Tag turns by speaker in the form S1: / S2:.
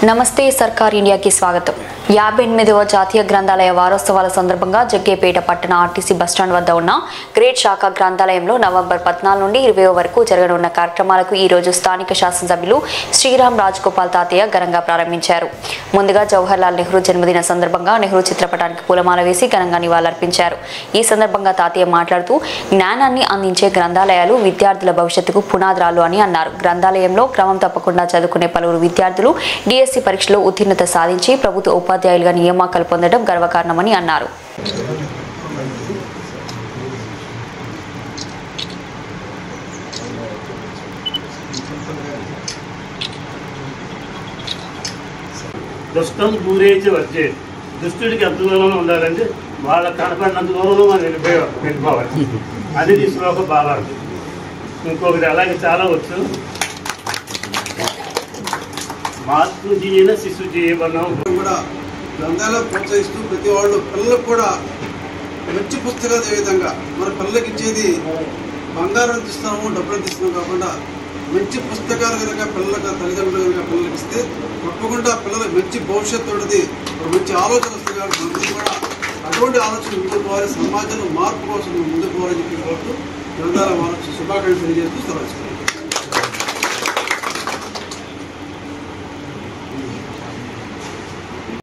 S1: నమస్తే సర్కార్ ఇండియాకి స్వాగతం. 58వ జాతీయ గ్రంథాలయ వారోత్సవాల సందర్భంగా జగ్గేపేట పట్టణ ఆర్టీసీ బస్టాండ్ వద్ద ఉన్న గ్రేట్ శాఖ గ్రంథాలయంలో నవంబర్ 14 నుండి 20 వరకు జరగనున్న కార్యక్రమాలకు ఈ రోజు స్థానిక శాసనసభ్యులు శ్రీరామ్ రాజగోపాల్ తాతయ్య ఘనంగా ప్రారంభించారు. ముందుగా జవహర్లాల్ నెహ్రూ జన్మదిన సందర్భంగా నెహ్రూ చిత్రపటానికి పూలమాల వేసి ఘనంగా నివాళులర్పించారు. ఈ సందర్భంగా తాతయ్య మాట్లాడుతూ జ్ఞానాన్ని అందించే గ్రంథాలయాలు విద్యార్థుల భవిష్యత్తుకు పునాదులు అని అన్నారు. గ్రంథాలయంలో క్రమం తప్పకుండా చదువుకునే పలువురు విద్యార్థులు డిఎస్సి పరీక్షలో ఉత్తీర్ణత సాధించి ప్రభుత్వ ఉపాధ్యాయులుగా నియామకాలు పొందడం గర్వకారణమని అన్నారు.
S2: దుష్టం దూరేచి వచ్చే దుష్టుడికి ఎంత దూరంలో ఉండాలంటే వాళ్ళ కనపడినంత దూరంలో మనం వెళ్ళిపోవాలి. అది ఈ శ్లోక భావాలు. ఇంకొకటి అలాగే చాలా వచ్చు. మాతృజీన శిశు జీవనం
S3: కూడా గ్రంథాలను ప్రోత్సహిస్తూ ప్రతి వాళ్ళు పిల్లలకు కూడా మంచి పుస్తకాలు ఏ విధంగా మన పిల్లలకి ఇచ్చేది బంగారం ఇస్తున్నాము డబ్బులు ఇస్తున్నాము కాకుండా మంచి పుస్తకాలు కనుక పిల్లలకు తల్లిదండ్రులు కనుక పిల్లలకి ఇస్తే తప్పకుండా పిల్లలకు మంచి భవిష్యత్తు ఉంటుంది, మంచి ఆలోచన వస్తుంది. కాబట్టి మనకి కూడా అటువంటి ఆలోచన ముందుకు పోవాలి, సమాజంలో మార్పు కోసం ముందుకు పోవాలని చెప్పి కోరుతూ గ్రంథాల శుభాకాంక్షలు తెలియజేస్తూ సెలవు.